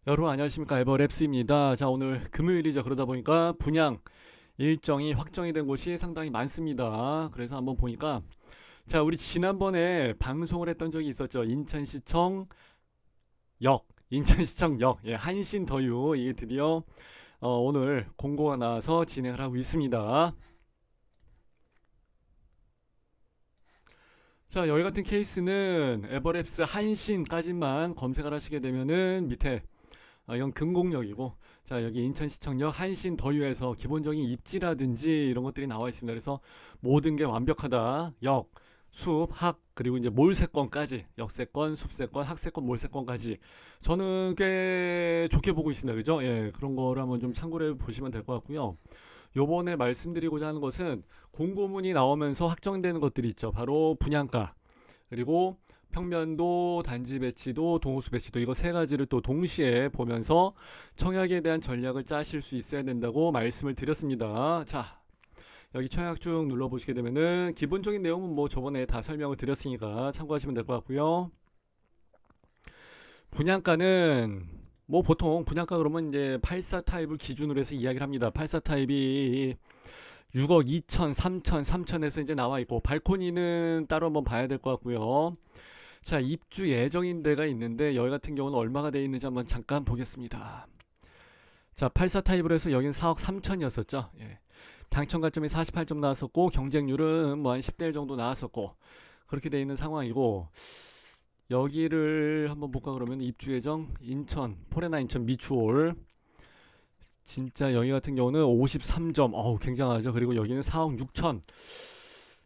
여러분 안녕하십니까, 에버랩스입니다. 자, 오늘 금요일이죠. 그러다 보니까 분양 일정이 확정이 된 곳이 상당히 많습니다. 그래서 한번 보니까, 자, 우리 지난번에 방송을 했던 적이 있었죠. 인천시청역, 예, 한신더유. 이게 드디어 오늘 공고가 나와서 진행을 하고 있습니다. 자, 여기 같은 케이스는 에버랩스 한신까지만 검색을 하시게 되면은 밑에 이건 금곡역이고, 자, 여기 인천시청역 한신더유에서 기본적인 입지라든지 이런 것들이 나와 있습니다. 그래서 모든 게 완벽하다. 역, 숲, 학, 그리고 이제 몰세권까지, 역세권, 숲세권, 학세권, 몰세권까지 저는 꽤 좋게 보고 있습니다. 그죠? 예, 그런 거를 한번 좀 참고를 해 보시면 될 것 같고요. 요번에 말씀드리고자 하는 것은 공고문이 나오면서 확정되는 것들이 있죠. 바로 분양가, 그리고 평면도, 단지 배치도, 동호수 배치도, 이거 세 가지를 또 동시에 보면서 청약에 대한 전략을 짜실 수 있어야 된다고 말씀을 드렸습니다. 자, 여기 청약 쭉 눌러보시게 되면은 기본적인 내용은 뭐 저번에 다 설명을 드렸으니까 참고하시면 될 것 같고요. 분양가는 뭐 보통 분양가 그러면 이제 84 타입을 기준으로 해서 이야기를 합니다. 84 타입이 6억 2천, 3천, 3천에서 이제 나와 있고, 발코니는 따로 한번 봐야 될 것 같고요. 자, 입주 예정인 데가 있는데 여기 같은 경우는 얼마가 되어 있는지 한번 잠깐 보겠습니다. 자, 84 타입으로 해서 여긴 4억 3천이었었죠. 예. 당첨 가점이 48점 나왔었고, 경쟁률은 뭐 한 10대 1 정도 나왔었고, 그렇게 되어 있는 상황이고, 여기를 한번 볼까 그러면 입주 예정 인천, 포레나 인천 미추홀. 진짜 여기 같은 경우는 53점. 어우, 굉장하죠. 그리고 여기는 4억 6천.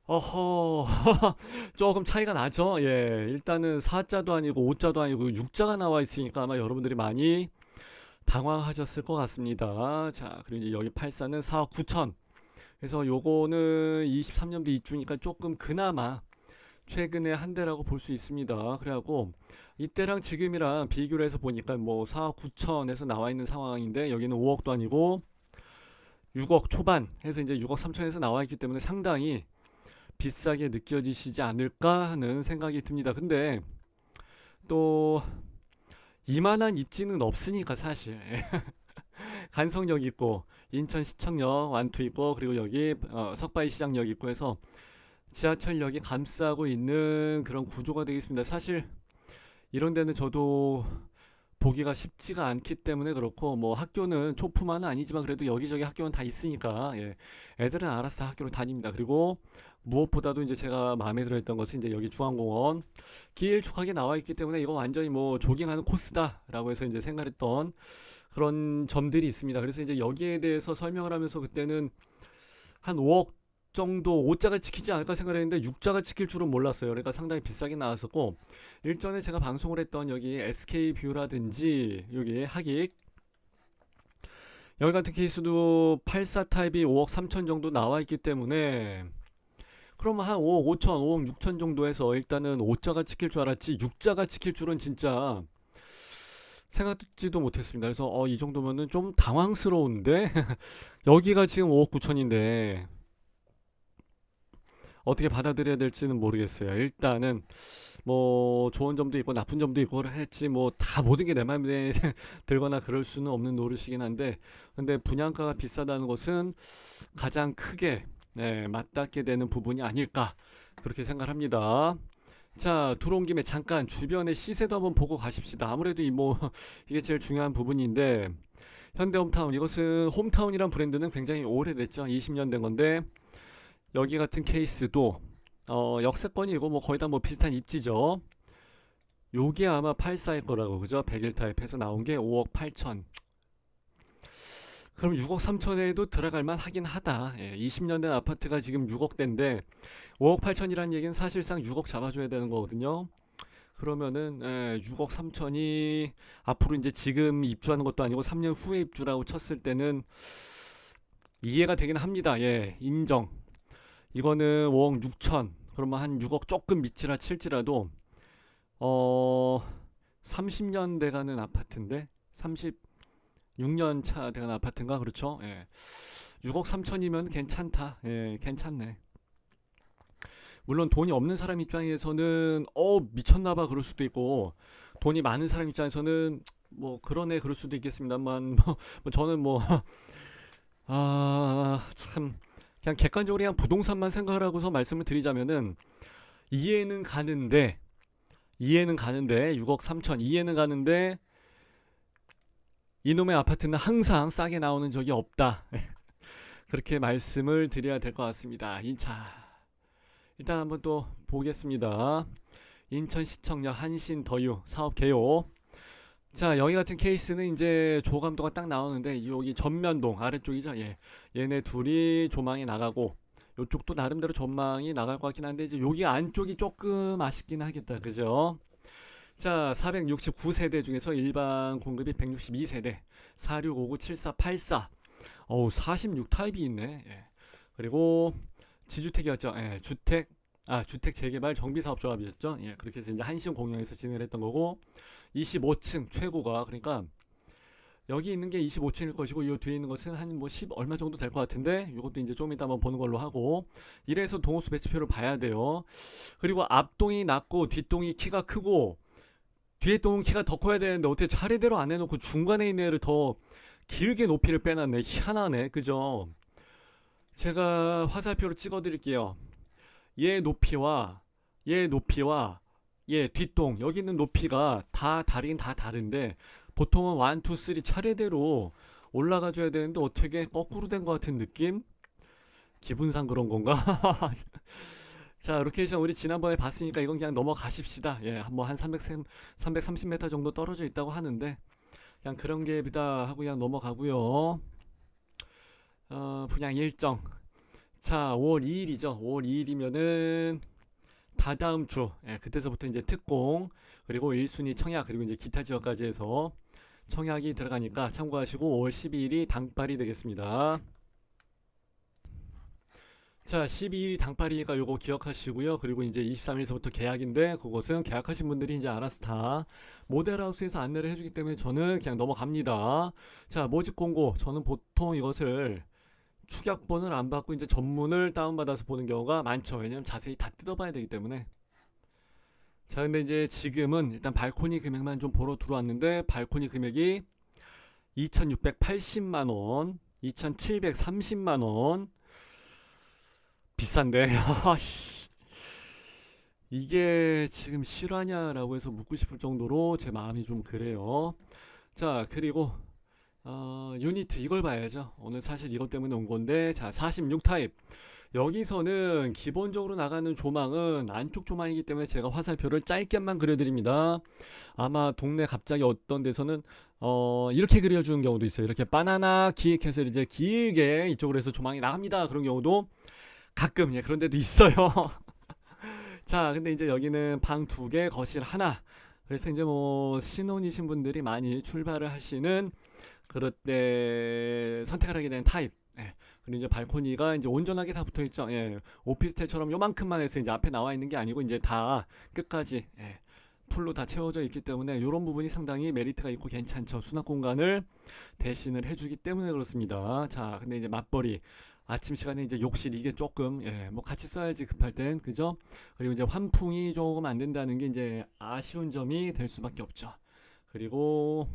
어허, 조금 차이가 나죠. 예, 일단은 4자도 아니고 5자도 아니고 6자가 나와 있으니까 아마 여러분들이 많이 당황하셨을 것 같습니다. 자, 그리고 이제 여기 84는 4억 9천. 그래서 요거는 23년도 입주니까 조금 그나마 최근에 한 대라고 볼 수 있습니다. 그래갖고 이때랑 지금이랑 비교를 해서 보니까 뭐 4억 9천에서 나와 있는 상황인데, 여기는 5억도 아니고 6억 초반 해서 이제 6억 3천에서 나와 있기 때문에 상당히 비싸게 느껴지시지 않을까 하는 생각이 듭니다. 근데 또 이만한 입지는 없으니까 사실 간성역 있고, 인천시청역 완투 있고, 그리고 여기 석바위 시장역 있고 해서 지하철역이 감싸고 있는 그런 구조가 되겠습니다. 사실 이런 데는 저도 보기가 쉽지가 않기 때문에 그렇고, 뭐 학교는 초품화는 아니지만 그래도 여기저기 학교는 다 있으니까, 예, 애들은 알아서 다 학교를 다닙니다. 그리고 무엇보다도 이제 제가 마음에 들어했던 것은 이제 여기 중앙공원 길쭉하게 나와 있기 때문에 이거 완전히 뭐 조깅하는 코스다라고 해서 이제 생각했던 그런 점들이 있습니다. 그래서 이제 여기에 대해서 설명을 하면서 그때는 한 5억 정도 5자가 지키지 않을까 생각했는데 6자가 지킬 줄은 몰랐어요. 그러니까 상당히 비싸게 나왔었고, 일전에 제가 방송을 했던 여기 SK뷰라든지 여기 하객, 여기 같은 케이스도 84 타입이 5억 3천 정도 나와 있기 때문에, 그러면 한 5억 5천, 5억 6천 정도 해서 일단은 5자가 지킬 줄 알았지 6자가 지킬 줄은 진짜 생각지도 못했습니다. 그래서 이 정도면은 좀 당황스러운데 여기가 지금 5억 9천인데 어떻게 받아들여야 될지는 모르겠어요. 일단은 뭐 좋은 점도 있고 나쁜 점도 있고 했지, 뭐 다 모든 게 내 마음에 들거나 그럴 수는 없는 노릇이긴 한데, 근데 분양가가 비싸다는 것은 가장 크게, 네, 맞닿게 되는 부분이 아닐까 그렇게 생각합니다. 자, 들어온 김에 잠깐 주변의 시세도 한번 보고 가십시다. 아무래도 이 뭐 이게 제일 중요한 부분인데, 현대홈타운, 이것은 홈타운이란 브랜드는 굉장히 오래됐죠. 20년 된 건데, 여기 같은 케이스도 역세권이고 뭐 거의 다 뭐 비슷한 입지죠. 요게 아마 84일 거라고, 그죠? 101 타입에서 나온 게 5억 8천. 그럼 6억 3천에도 들어갈 만 하긴 하다. 예, 20년 된 아파트가 지금 6억대인데 5억 8천이라는 얘기는 사실상 6억 잡아줘야 되는 거거든요. 그러면은 6억 3천이 앞으로 이제 지금 입주하는 것도 아니고 3년 후에 입주라고 쳤을 때는 이해가 되긴 합니다. 예, 인정. 이거는 5억 6천. 그러면 한 6억 조금 밑이라 칠지라도 어 30년 돼가는 아파트인데, 36년 차 돼가는 아파트인가, 그렇죠? 예. 6억 3천이면 괜찮다. 예, 괜찮네. 물론 돈이 없는 사람 입장에서는 미쳤나봐 그럴 수도 있고, 돈이 많은 사람 입장에서는 뭐 그러네 그럴 수도 있겠습니다만 뭐 저는 뭐 참 그냥 객관적으로 그냥 부동산만 생각을 하고서 말씀을 드리자면은 이해는 가는데 이해는 가는데 6억 3천 이해는 가는데 이놈의 아파트는 항상 싸게 나오는 적이 없다. 그렇게 말씀을 드려야 될 것 같습니다. 자, 일단 한번 또 보겠습니다. 인천시청역 한신더유 사업 개요. 자, 여기 같은 케이스는 이제 조감도가 딱 나오는데 여기 전면동 아래쪽이죠. 예. 얘네 둘이 조망이 나가고 요쪽도 나름대로 전망이 나갈 것 같긴 한데 이제 여기 안쪽이 조금 아쉽긴 하겠다. 그죠? 자, 469세대 중에서 일반 공급이 162세대. 46597484. 어우, 46 타입이 있네. 예. 그리고 지주택이었죠. 예. 주택 재개발 정비사업조합이었죠. 예. 그렇게 해서 이제 한시용 공영에서 진행을 했던 거고 25층 최고가 그러니까 여기 있는 게 25층일 것이고 이 뒤에 있는 것은 한 뭐 10 얼마 정도 될 것 같은데 이것도 이제 좀 이따 한번 보는 걸로 하고 이래서 동호수 배치표를 봐야 돼요. 그리고 앞동이 낮고 뒷동이 키가 크고 뒤에 동은 키가 더 커야 되는데 어떻게 차례대로 안 해놓고 중간에 있는 애를 더 길게 높이를 빼놨네. 희한하네. 그죠? 제가 화살표로 찍어 드릴게요. 얘 높이와 얘 높이와 얘 뒷동 여기 있는 높이가 다 다르긴 다 다른데 보통은 1, 2, 3 차례대로 올라가 줘야 되는데 어떻게 거꾸로 된 것 같은 느낌? 기분상 그런 건가? 자, 로케이션 우리 지난번에 봤으니까 이건 그냥 넘어가십시다. 예, 뭐한 330m 정도 떨어져 있다고 하는데 그냥 그런 게 비다 하고 그냥 넘어가고요. 분양 일정. 자, 5월 2일이죠. 5월 2일이면은 다다음 주. 예, 그때서부터 이제 특공 그리고 1순위 청약 그리고 이제 기타 지역까지 해서 청약이 들어가니까 참고하시고 5월 12일이 당발이 되겠습니다. 자, 12일 당팔이니까 요거 기억하시고요. 그리고 이제 23일서부터 계약인데 그것은 계약하신 분들이 이제 알아서 다 모델하우스에서 안내를 해주기 때문에 저는 그냥 넘어갑니다. 자, 모집 공고. 저는 보통 이것을 축약본을 안 받고 이제 전문을 다운받아서 보는 경우가 많죠. 왜냐면 자세히 다 뜯어봐야 되기 때문에. 자, 근데 이제 지금은 일단 발코니 금액만 좀 보러 들어왔는데 발코니 금액이 2,680만원, 2,730만원. 비싼데 이게 지금 실화냐라고 해서 묻고 싶을 정도로 제 마음이 좀 그래요. 자, 그리고 유니트 이걸 봐야죠. 오늘 사실 이것 때문에 온 건데 자, 46 타입 여기서는 기본적으로 나가는 조망은 안쪽 조망이기 때문에 제가 화살표를 짧게만 그려드립니다. 아마 동네 갑자기 어떤 데서는 이렇게 그려주는 경우도 있어요. 이렇게 바나나 기획해서 이제 길게 이쪽으로 해서 조망이 나갑니다. 그런 경우도 가끔 예 그런 데도 있어요. 자, 근데 이제 여기는 방 2개, 거실 하나. 그래서 이제 뭐 신혼이신 분들이 많이 출발을 하시는 그럴 때 선택을 하게 되는 타입. 예. 그리고 이제 발코니가 이제 온전하게 다 붙어 있죠. 예. 오피스텔처럼 요만큼만 해서 이제 앞에 나와 있는 게 아니고 이제 다 끝까지 예. 풀로 다 채워져 있기 때문에 이런 부분이 상당히 메리트가 있고 괜찮죠. 수납 공간을 대신을 해주기 때문에 그렇습니다. 자, 근데 이제 맞벌이 아침 시간에 이제 욕실 이게 조금 뭐 같이 써야지 급할 땐 그죠? 그리고 이제 환풍이 조금 안 된다는 게 이제 아쉬운 점이 될 수밖에 없죠. 그리고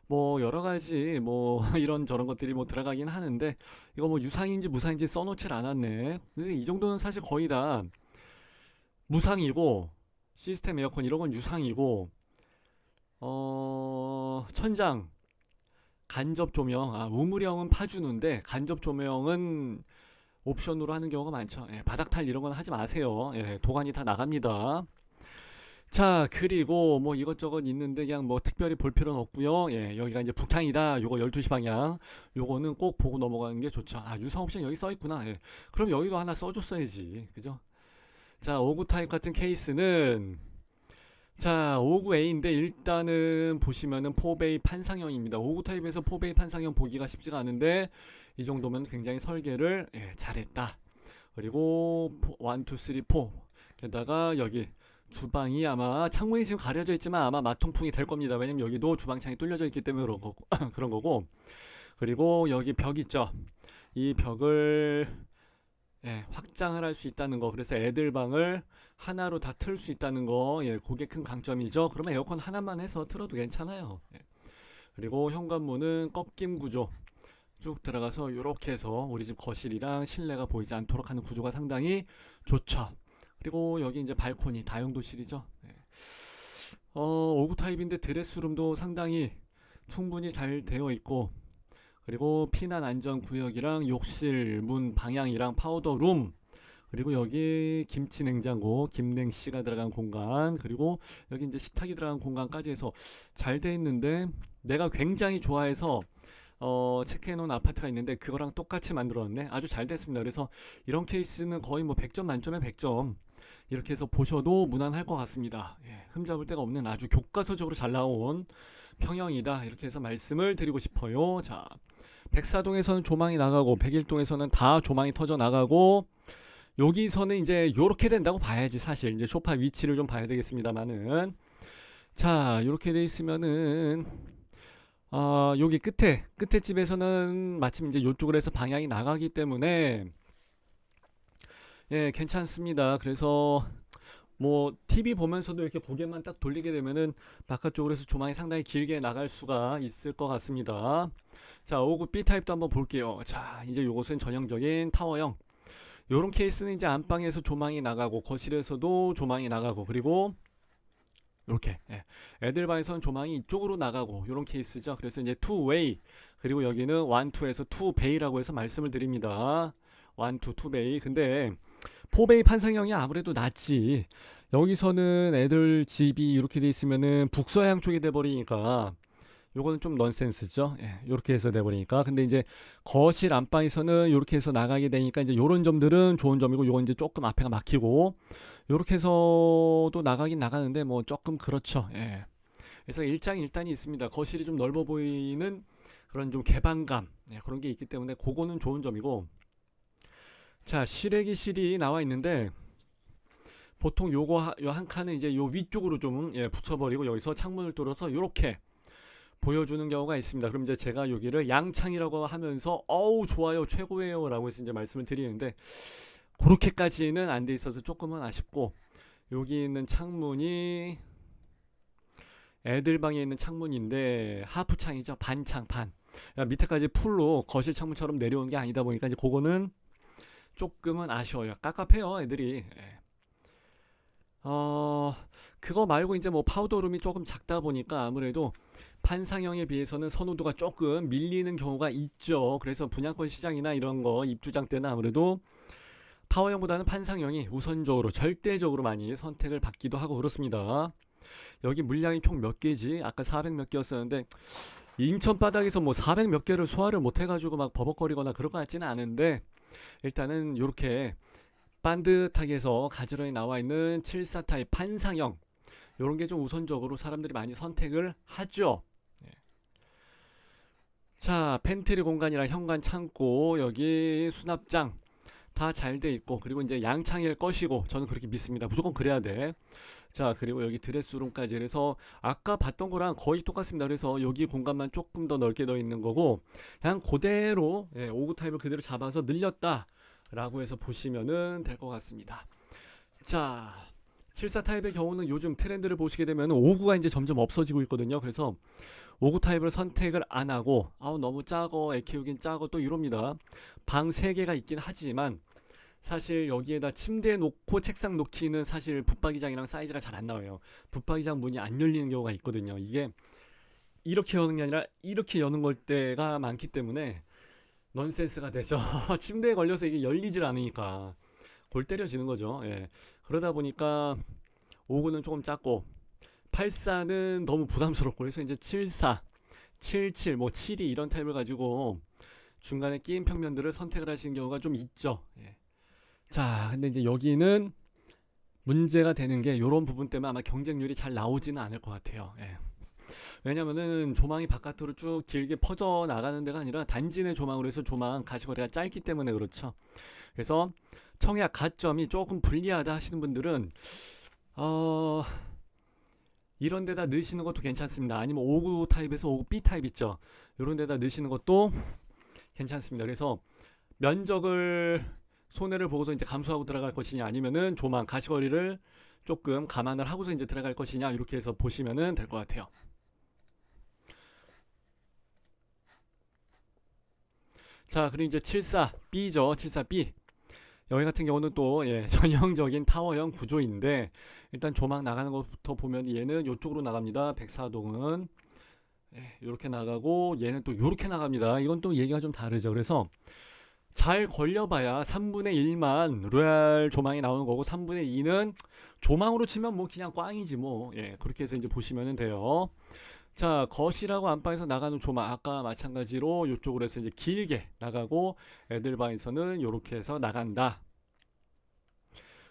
뭐 여러 가지 뭐 이런 저런 것들이 뭐 들어가긴 하는데 이거 뭐 유상인지 무상인지 써놓질 않았네. 근데 이 정도는 사실 거의 다 무상이고 시스템 에어컨 이런 건 유상이고 천장 간접 조명, 우물형은 파주는데 간접 조명은 옵션으로 하는 경우가 많죠. 예, 바닥탈 이런 건 하지 마세요. 예, 도관이 다 나갑니다. 자, 그리고 뭐 이것저것 있는데 그냥 뭐 특별히 볼 필요는 없고요. 예, 여기가 이제 북탕이다. 요거 12시 방향. 요거는 꼭 보고 넘어가는 게 좋죠. 유상 옵션 여기 써 있구나. 예. 그럼 여기도 하나 써줬어야지. 그죠? 자, 59 타입 같은 케이스는 자, 59A인데 일단은 보시면은 4베이 판상형입니다. 59 타입에서 4베이 판상형 보기가 쉽지가 않은데 이 정도면 굉장히 설계를 잘했다. 그리고 1, 2, 3, 4 게다가 여기 주방이 아마 창문이 지금 가려져 있지만 아마 마통풍이 될 겁니다. 왜냐면 여기도 주방창이 뚫려져 있기 때문에 그런 거고, 그런 거고. 그리고 여기 벽 있죠. 이 벽을 확장을 할 수 있다는 거. 그래서 애들 방을 하나로 다 틀 수 있다는 거, 예, 그게 큰 강점이죠. 그러면 에어컨 하나만 해서 틀어도 괜찮아요. 예. 그리고 현관문은 꺾임 구조 쭉 들어가서 이렇게 해서 우리 집 거실이랑 실내가 보이지 않도록 하는 구조가 상당히 좋죠. 그리고 여기 이제 발코니 다용도실이죠. 예. 5구 타입인데 드레스룸도 상당히 충분히 잘 되어 있고, 그리고 피난 안전 구역이랑 욕실 문 방향이랑 파우더룸, 그리고 여기 김치 냉장고, 김냉씨가 들어간 공간, 그리고 여기 이제 식탁이 들어간 공간까지 해서 잘 돼 있는데, 내가 굉장히 좋아해서 체크해 놓은 아파트가 있는데 그거랑 똑같이 만들었네. 아주 잘 됐습니다. 그래서 이런 케이스는 거의 뭐 100점 만점에 100점 이렇게 해서 보셔도 무난할 것 같습니다. 예, 흠잡을 데가 없는 아주 교과서적으로 잘 나온 평형이다, 이렇게 해서 말씀을 드리고 싶어요. 자, 백사동에서는 조망이 나가고 백일동에서는 다 조망이 터져 나가고, 여기서는 이제 요렇게 된다고 봐야지. 사실 이제 소파 위치를 좀 봐야 되겠습니다만은, 자, 요렇게 돼 있으면은 여기 끝에 집에서는 마침 이제 요쪽으로 해서 방향이 나가기 때문에 예, 괜찮습니다. 그래서 뭐 TV 보면서도 이렇게 고개만 딱 돌리게 되면은 바깥쪽으로 해서 조망이 상당히 길게 나갈 수가 있을 것 같습니다. 자, 5구 B 타입도 한번 볼게요. 자, 이제 요것은 전형적인 타워형. 요런 케이스는 이제 안방에서 조망이 나가고 거실에서도 조망이 나가고, 그리고 이렇게, 예, 애들 방에서는 조망이 이쪽으로 나가고 요런 케이스죠. 그래서 이제 투웨이, 그리고 여기는 원투에서 투베이라고 해서 말씀을 드립니다. 원투 투베이. 근데 포베이 판상형이 아무래도 낫지. 여기서는 애들 집이 이렇게 돼 있으면은 북서양 쪽이 돼 버리니까 요거는 좀 넌센스죠. 예, 요렇게 해서 돼 버리니까. 근데 이제 거실 안방에서는 요렇게 해서 나가게 되니까 이제 요런 점들은 좋은 점이고, 요건 이제 조금 앞에가 막히고, 요렇게 해서도 나가긴 나가는데 뭐 조금 그렇죠. 예. 그래서 일장일단이 있습니다. 거실이 좀 넓어 보이는 그런 좀 개방감, 예, 그런 게 있기 때문에 그거는 좋은 점이고. 자, 실외기실이 나와 있는데 보통 요거 요 한 칸은 이제 요 위쪽으로 좀, 예, 붙여버리고 여기서 창문을 뚫어서 요렇게 보여주는 경우가 있습니다. 그럼 이제 제가 여기를 양창이라고 하면서 어우 좋아요 최고예요 라고 해서 이제 말씀을 드리는데, 그렇게까지는 안 돼 있어서 조금은 아쉽고, 여기 있는 창문이 애들 방에 있는 창문인데 하프창이죠. 반창 반. 야, 밑에까지 풀로 거실 창문처럼 내려온 게 아니다 보니까 이제 그거는 조금은 아쉬워요. 깝깝해요 애들이. 예. 그거 말고 이제 뭐 파우더룸이 조금 작다 보니까 아무래도 판상형에 비해서는 선호도가 조금 밀리는 경우가 있죠. 그래서 분양권 시장이나 이런 거 입주장 때는 아무래도 타워형보다는 판상형이 우선적으로 절대적으로 많이 선택을 받기도 하고 그렇습니다. 여기 물량이 총 몇 개지? 아까 400 몇 개였었는데 인천 바닥에서 뭐 400 몇 개를 소화를 못 해가지고 막 버벅거리거나 그럴 것 같지는 않은데, 일단은 이렇게 반듯하게 해서 가지런히 나와 있는 74 타입 판상형, 요런 게 좀 우선적으로 사람들이 많이 선택을 하죠. 예. 자, 팬트리 공간이랑 현관 창고, 여기 수납장 다 잘 돼 있고, 그리고 이제 양창일 것이고, 저는 그렇게 믿습니다. 무조건 그래야 돼. 자, 그리고 여기 드레스룸까지 해서 아까 봤던 거랑 거의 똑같습니다. 그래서 여기 공간만 조금 더 넓게 더 있는 거고, 그냥 그대로, 예, 5구 타입을 그대로 잡아서 늘렸다 라고 해서 보시면은 될 것 같습니다. 자, 74 타입의 경우는 요즘 트렌드를 보시게 되면 5구가 이제 점점 없어지고 있거든요. 그래서 5구 타입을 선택을 안 하고, 아우 너무 작어, 애 키우긴 작어, 또 이럽니다. 방 3개가 있긴 하지만 사실 여기에다 침대 놓고 책상 놓기는 사실 붙박이장이랑 사이즈가 잘 안 나와요. 붙박이장 문이 안 열리는 경우가 있거든요. 이게 이렇게 여는 게 아니라 이렇게 여는 걸 때가 많기 때문에 넌센스가 되죠. 침대에 걸려서 이게 열리질 않으니까 골 때려지는 거죠. 예. 그러다 보니까 5구는 조금 작고 84는 너무 부담스럽고, 그래서 이제 74, 77, 뭐 72 이런 타입을 가지고 중간에 끼인 평면들을 선택을 하시는 경우가 좀 있죠. 예. 자, 근데 이제 여기는 문제가 되는 게 요런 부분 때문에 아마 경쟁률이 잘 나오지는 않을 것 같아요. 예. 왜냐면은 조망이 바깥으로 쭉 길게 퍼져 나가는 데가 아니라 단지 내 조망으로 해서 조망 가시거리가 짧기 때문에 그렇죠. 그래서 청약 가점이 조금 불리하다 하시는 분들은 이런 데다 넣으시는 것도 괜찮습니다. 아니면 5구 타입에서 5구 B 타입 있죠. 이런 데다 넣으시는 것도 괜찮습니다. 그래서 면적을 손해를 보고서 이제 감수하고 들어갈 것이냐, 아니면은 조망 가시거리를 조금 감안을 하고서 이제 들어갈 것이냐, 이렇게 해서 보시면은 될 것 같아요. 자, 그리고 이제 74B죠. 74B. 여기 같은 경우는 또 전형적인 타워형 구조인데, 일단 조망 나가는 것부터 보면 얘는 이쪽으로 나갑니다. 104동은 이렇게 나가고, 얘는 또 이렇게 나갑니다. 이건 또 얘기가 좀 다르죠. 그래서 잘 걸려봐야 3분의 1만 로얄 조망이 나오는 거고, 3분의 2는 조망으로 치면 뭐 그냥 꽝이지 뭐. 그렇게 해서 이제 보시면 돼요. 자, 거실하고 안방에서 나가는 조망 아까 마찬가지로 이쪽으로 해서 이제 길게 나가고, 애들방에서는 이렇게 해서 나간다.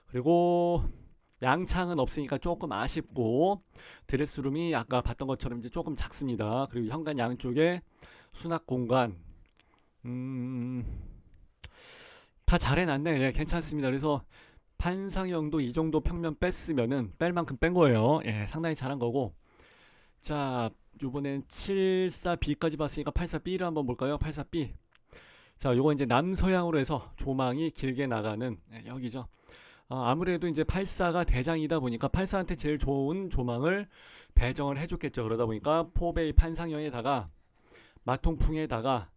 그리고 양창은 없으니까 조금 아쉽고, 드레스룸이 아까 봤던 것처럼 이제 조금 작습니다. 그리고 현관 양쪽에 수납 공간 다 잘 해놨네. 괜찮습니다. 그래서 판상형도 이 정도 평면 뺐으면은 뺄 만큼 뺀 거예요. 상당히 잘한 거고. 자, 요번엔 74B까지 봤으니까 84B를 한번 볼까요? 84B. 자, 요거 이제 남서향으로 해서 조망이 길게 나가는 여기죠. 아무래도 이제 84가 대장이다 보니까 84한테 제일 좋은 조망을 배정을 해줬겠죠. 그러다 보니까 포베이 판상형에다가 마통풍에다가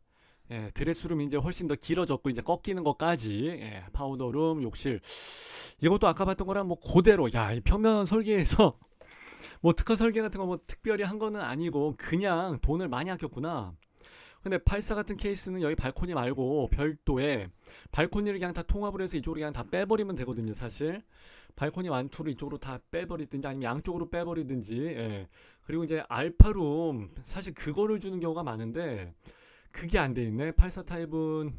드레스룸이 이제 훨씬 더 길어졌고, 이제 꺾이는 것까지, 파우더룸, 욕실. 이것도 아까 봤던 거랑 뭐 그대로, 이 평면 설계에서 뭐 특화 설계 같은 거 뭐 특별히 한 거는 아니고 그냥 돈을 많이 아꼈구나. 근데 84 같은 케이스는 여기 발코니 말고 별도의 발코니를 그냥 다 통합을 해서 이쪽으로 그냥 다 빼버리면 되거든요, 사실. 발코니 1, 2를 이쪽으로 다 빼버리든지 아니면 양쪽으로 빼버리든지. 그리고 이제 알파룸, 사실 그거를 주는 경우가 많은데 그게 안 돼 있네. 84 타입은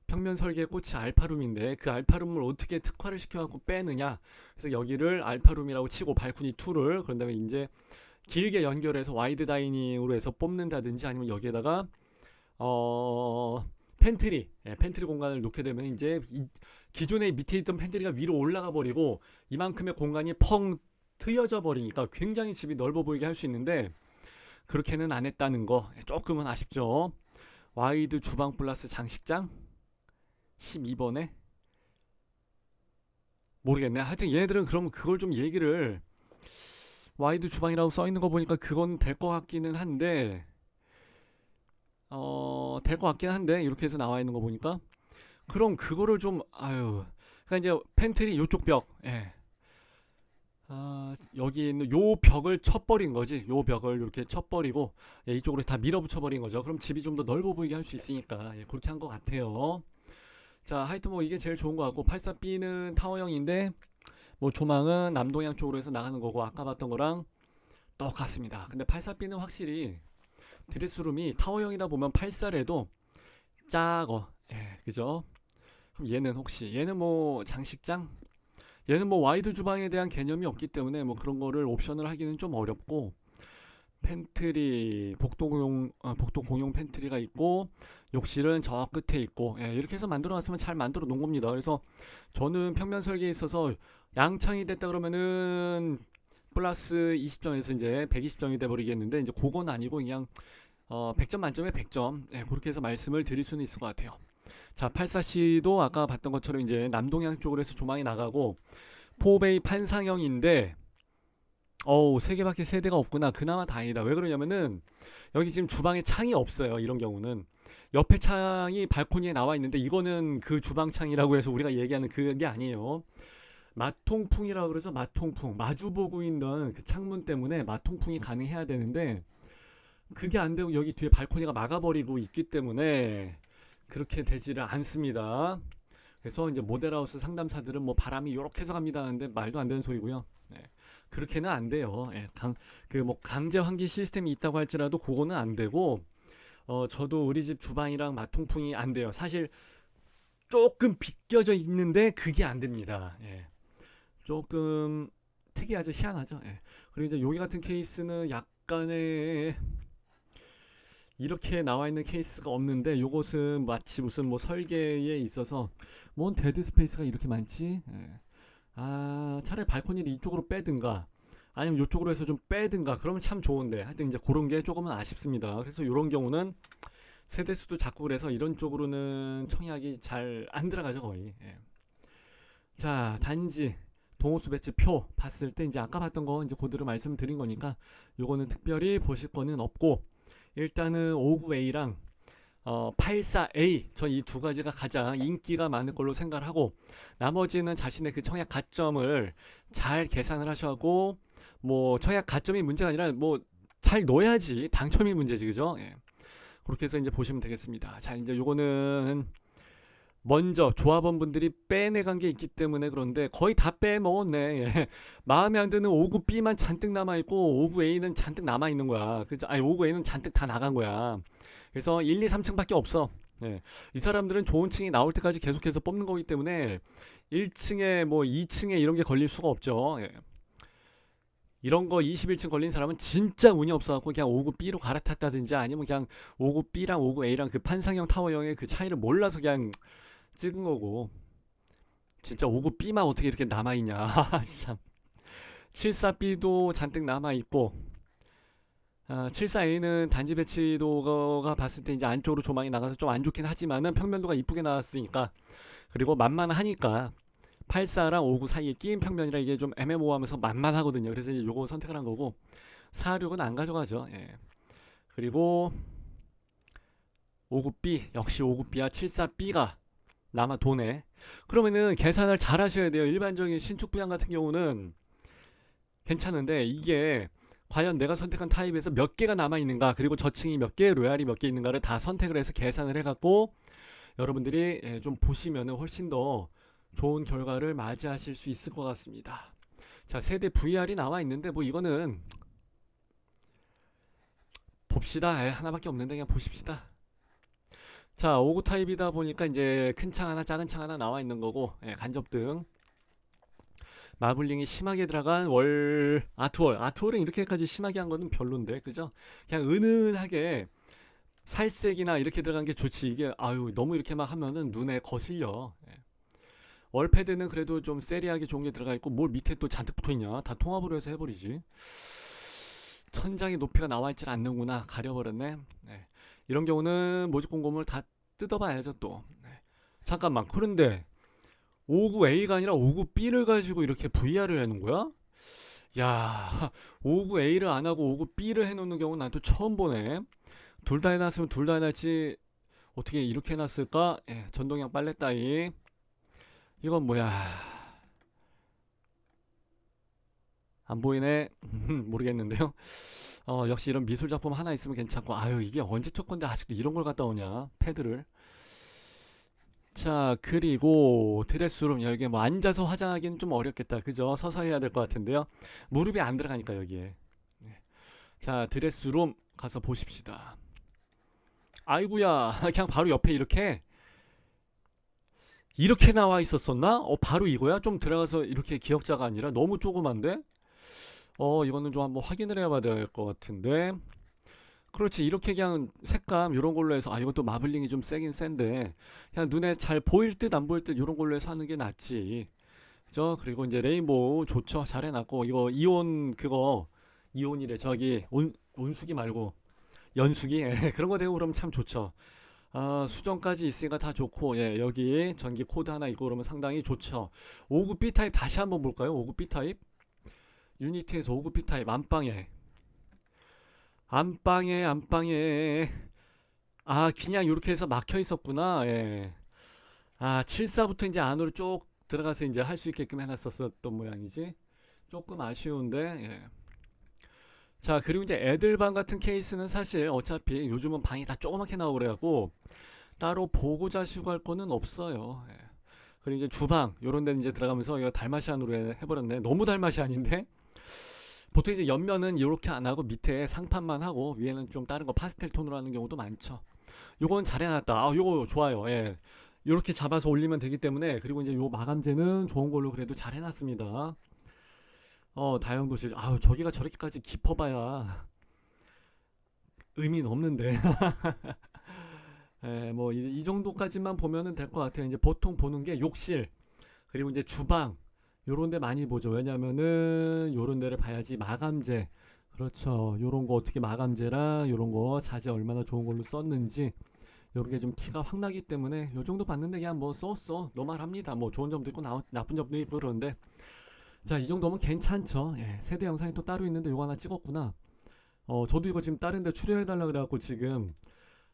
평면 설계의 꽃이 알파룸인데 그 알파룸을 어떻게 특화를 시켜갖고 빼느냐. 그래서 여기를 알파룸이라고 치고 발코니 2를, 그런 다음에 이제 길게 연결해서 와이드 다이닝으로 해서 뽑는다든지, 아니면 여기에다가 팬트리, 팬트리 공간을 놓게 되면 이제 기존에 밑에 있던 팬트리가 위로 올라가 버리고 이만큼의 공간이 펑 트여져 버리니까 굉장히 집이 넓어 보이게 할 수 있는데, 그렇게는 안 했다는 거 조금은 아쉽죠. 와이드 주방 플러스 장식장 12번에 모르겠네. 하여튼 얘네들은 그럼 그걸 좀 얘기를, 와이드 주방이라고 써 있는 거 보니까 그건 될 것 같기는 한데, 될 것 같긴 한데, 이렇게 해서 나와 있는 거 보니까 그럼 그거를 좀, 그러니까 이제 팬트리 요쪽 벽, 여기 있는 요 벽을 쳐버린 거지. 요 벽을 이렇게 쳐버리고 이쪽으로 다 밀어붙여 버린 거죠. 그럼 집이 좀 더 넓어 보이게 할 수 있으니까 그렇게 한 것 같아요. 자, 하여튼 뭐 이게 제일 좋은 것 같고, 84B는 타워형인데 뭐 조망은 남동향 쪽으로 해서 나가는 거고, 아까 봤던 거랑 똑같습니다. 근데 84B는 확실히 드레스룸이 타워형이다 보면 84래도 작어. 그죠? 그럼 얘는 뭐 장식장? 얘는 뭐 와이드 주방에 대한 개념이 없기 때문에 뭐 그런 거를 옵션을 하기는 좀 어렵고, 팬트리, 복도 공용 팬트리가 있고, 욕실은 저 끝에 있고, 이렇게 해서 만들어 놨으면 잘 만들어 놓은 겁니다. 그래서 저는 평면 설계에 있어서 양창이 됐다 그러면은 플러스 20점에서 이제 120점이 돼 버리겠는데, 이제 그건 아니고 그냥 100점 만점에 100점, 그렇게 해서 말씀을 드릴 수는 있을 것 같아요. 자, 84C도 아까 봤던 것처럼 이제 남동향 쪽으로 해서 조망이 나가고, 포베이 판상형인데 세 개밖에 세대가 없구나. 그나마 다행이다. 왜 그러냐면은 여기 지금 주방에 창이 없어요. 이런 경우는 옆에 창이 발코니에 나와 있는데, 이거는 그 주방 창이라고 해서 우리가 얘기하는 그게 아니에요. 마통풍이라고 그래서 마통풍, 마주보고 있는 그 창문 때문에 마통풍이 가능해야 되는데, 그게 안 되고 여기 뒤에 발코니가 막아버리고 있기 때문에 그렇게 되지를 않습니다. 그래서 이제 모델하우스 상담사들은 뭐 바람이 이렇게 해서 갑니다 하는데 말도 안 되는 소리고요. 그렇게는 안 돼요. 뭐 강제 환기 시스템이 있다고 할지라도 그거는 안 되고, 저도 우리 집 주방이랑 마통풍이 안 돼요. 사실 조금 비껴져 있는데 그게 안 됩니다. 조금 특이하죠, 희한하죠. 그리고 이제 여기 같은 케이스는 약간의 이렇게 나와 있는 케이스가 없는데, 요것은 마치 무슨 뭐 설계에 있어서 뭔 데드 스페이스가 이렇게 많지? 차라리 발코니를 이쪽으로 빼든가 아니면 이쪽으로 해서 좀 빼든가 그러면 참 좋은데, 하여튼 이제 그런 게 조금은 아쉽습니다. 그래서 이런 경우는 세대수도 작고 그래서 이런 쪽으로는 청약이 잘 안 들어가죠 거의. 예. 자, 단지 동호수 배치 표 봤을 때 이제 아까 봤던 거 이제 그대로 말씀드린 거니까 요거는 특별히 보실 거는 없고, 일단은 59A랑 84A 저 이 두 가지가 가장 인기가 많을 걸로 생각을 하고, 나머지는 자신의 그 청약 가점을 잘 계산을 하셔고, 뭐 청약 가점이 문제가 아니라 뭐 잘 넣어야지 당첨이 문제지, 그죠? 예. 그렇게 해서 이제 보시면 되겠습니다. 자, 이제 요거는 먼저 조합원분들이 빼내간 게 있기 때문에 그런데 거의 다 빼먹었네. 예. 마음에 안 드는 59B만 잔뜩 남아있고 59A는 잔뜩 남아있는 거야. 그죠? 아니 59A는 잔뜩 다 나간 거야. 그래서 1, 2, 3층밖에 없어. 예. 이 사람들은 좋은 층이 나올 때까지 계속해서 뽑는 거기 때문에 1층에 뭐 2층에 이런 게 걸릴 수가 없죠. 예. 이런 거 21층 걸린 사람은 진짜 운이 없어갖고 그냥 59B로 갈아탔다든지 아니면 그냥 59B랑 59A랑 그 판상형 타워형의 그 차이를 몰라서 그냥 찍은 거고, 진짜 59B만 어떻게 이렇게 남아있냐. 참. 74B도 잔뜩 남아있고, 74A는 단지 배치도가 봤을 때 이제 안쪽으로 조망이 나가서 좀 안 좋긴 하지만은 평면도가 이쁘게 나왔으니까, 그리고 만만하니까 84랑 59 사이에 끼인 평면이라 이게 좀 애매모호하면서 만만하거든요. 그래서 이제 요거 선택을 한 거고, 46은 안 가져가죠. 예. 그리고 59B 역시 59B와 74B가 남아 도네. 그러면은 계산을 잘 하셔야 돼요. 일반적인 신축 분양 같은 경우는 괜찮은데 이게 과연 내가 선택한 타입에서 몇 개가 남아 있는가, 그리고 저층이 몇 개, 로얄이 몇 개 있는가를 다 선택을 해서 계산을 해갖고 여러분들이 좀 보시면은 훨씬 더 좋은 결과를 맞이하실 수 있을 것 같습니다. 자, 세대 VR이 나와 있는데 뭐 이거는 봅시다. 하나밖에 없는데 그냥 보십시다. 자, 59 타입이다 보니까 이제 큰 창 하나 작은 창 하나 나와 있는 거고, 간접등 마블링이 심하게 들어간 월 아트월은 이렇게까지 심하게 한 거는 별론데, 그죠? 그냥 은은하게 살색이나 이렇게 들어간 게 좋지. 이게 아유 너무 이렇게 막 하면은 눈에 거슬려. 월패드는 그래도 좀 세리하게 좋은 게 들어가 있고, 뭘 밑에 또 잔뜩 붙어 있냐? 다 통합으로 해서 해버리지. 천장의 높이가 나와 있질 않는구나. 가려버렸네. 네. 이런 경우는 모집 공고문을 다 뜯어봐야죠 또. 네. 잠깐만, 그런데 59A가 아니라 59B를 가지고 이렇게 VR을 해놓은 거야? 야, 59A를 안 하고 59B를 해놓는 경우는 난 또 처음 보네. 둘 다 해놨으면 둘 다 해놨지 어떻게 이렇게 해놨을까? 전동형 빨래 따위. 이건 뭐야? 안 보이네. 모르겠는데요. 역시 이런 미술 작품 하나 있으면 괜찮고, 아유 이게 언제적 건데 아직도 이런 걸 갖다 오냐, 패드를. 자, 그리고 드레스룸 여기 뭐 앉아서 화장하기는 좀 어렵겠다, 그죠? 서서 해야 될 것 같은데요. 무릎이 안 들어가니까 여기에. 네. 자, 드레스룸 가서 보십시다. 아이구야, 그냥 바로 옆에 이렇게 나와 있었었나? 바로 이거야? 좀 들어가서 이렇게 기역자가 아니라 너무 조그만데? 이거는 좀 한번 확인을 해봐야 될 것 같은데. 그렇지, 이렇게 그냥 색감 요런 걸로 해서, 이것도 마블링이 좀 세긴 센데 그냥 눈에 잘 보일 듯 안 보일 듯 요런 걸로 해서 하는 게 낫지, 그죠? 그리고 이제 레인보우 좋죠, 잘 해놨고. 이거 이온, 그거 이온이래, 저기 온수기 말고 연수기. 그런 거 되고 그러면 참 좋죠. 수정까지 있으니까 다 좋고, 여기 전기 코드 하나 있고 그러면 상당히 좋죠. 59B 타입 다시 한번 볼까요? 59B 타입 유니티에서 59B 타입 안방에 그냥 이렇게 해서 막혀 있었구나. 74부터 이제 안으로 쭉 들어가서 이제 할 수 있게끔 해놨었던 모양이지. 조금 아쉬운데. 자, 그리고 이제 애들방 같은 케이스는 사실 어차피 요즘은 방이 다 조그맣게 나오고 그래갖고 따로 보고 자시고 할 거는 없어요. 그리고 이제 주방 요런 데는 이제 들어가면서 이거 달마시안으로 해버렸네. 너무 달마시안인데. 보통 이제 옆면은 이렇게 안 하고 밑에 상판만 하고 위에는 좀 다른 거 파스텔 톤으로 하는 경우도 많죠. 요건 잘 해놨다. 요거 좋아요. 요렇게 잡아서 올리면 되기 때문에. 그리고 이제 요 마감재는 좋은 걸로 그래도 잘 해놨습니다. 다용도실. 저기가 저렇게까지 깊어봐야 의미는 없는데. 뭐 이 정도까지만 보면은 될 것 같아요. 이제 보통 보는 게 욕실, 그리고 이제 주방 요런 데 많이 보죠. 왜냐면은 요런 데를 봐야지 마감재, 그렇죠, 요런 거 어떻게 마감재랑 요런 거 자재 얼마나 좋은 걸로 썼는지 이런 게 좀 티가 확 나기 때문에 요 정도 봤는데 그냥 뭐 쏘쏘 노말합니다. 뭐 좋은 점도 있고 나쁜 점도 있고 그러는데 자, 이 정도면 괜찮죠. 예, 세대 영상이 또 따로 있는데 요거 하나 찍었구나. 저도 이거 지금 다른 데 출연해달라 그래갖고 지금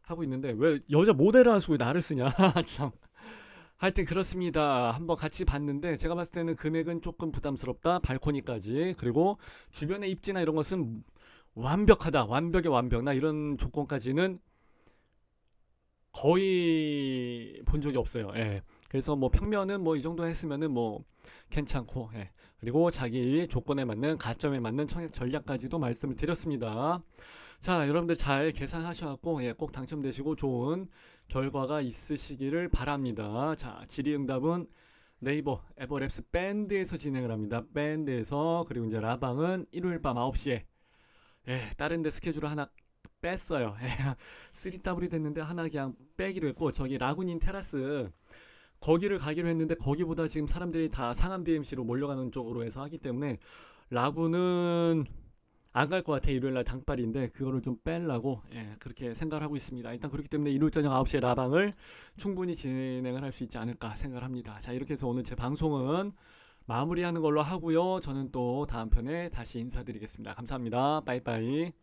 하고 있는데 왜 여자 모델을 안 쓰고 나를 쓰냐. 참. 하여튼 그렇습니다. 한번 같이 봤는데 제가 봤을 때는 금액은 조금 부담스럽다. 발코니까지. 그리고 주변의 입지나 이런 것은 완벽하다. 완벽의 완벽. 나 이런 조건까지는 거의 본 적이 없어요. 예. 그래서 뭐 평면은 뭐 이 정도 했으면은 뭐 괜찮고, 예. 그리고 자기 조건에 맞는 가점에 맞는 청약 전략까지도 말씀을 드렸습니다. 자, 여러분들 잘 계산하셔갖고 예, 꼭 당첨되시고 좋은 결과가 있으시기를 바랍니다. 자, 질의응답은 네이버 에버랩스 밴드에서 진행을 합니다. 밴드에서. 그리고 이제 라방은 일요일 밤 9시에 예, 다른 데 스케줄을 하나 뺐어요. 3W이 됐는데 하나 그냥 빼기로 했고, 저기 라구닌 테라스 거기를 가기로 했는데 거기보다 지금 사람들이 다 상암 DMC로 몰려가는 쪽으로 해서 하기 때문에 라구는 안 갈 것 같아. 일요일날 당빨인데 그거를 좀 빼려고 예, 그렇게 생각을 하고 있습니다. 일단 그렇기 때문에 일요일 저녁 9시에 라방을 충분히 진행을 할 수 있지 않을까 생각을 합니다. 자, 이렇게 해서 오늘 제 방송은 마무리하는 걸로 하고요. 저는 또 다음 편에 다시 인사드리겠습니다. 감사합니다. 빠이빠이.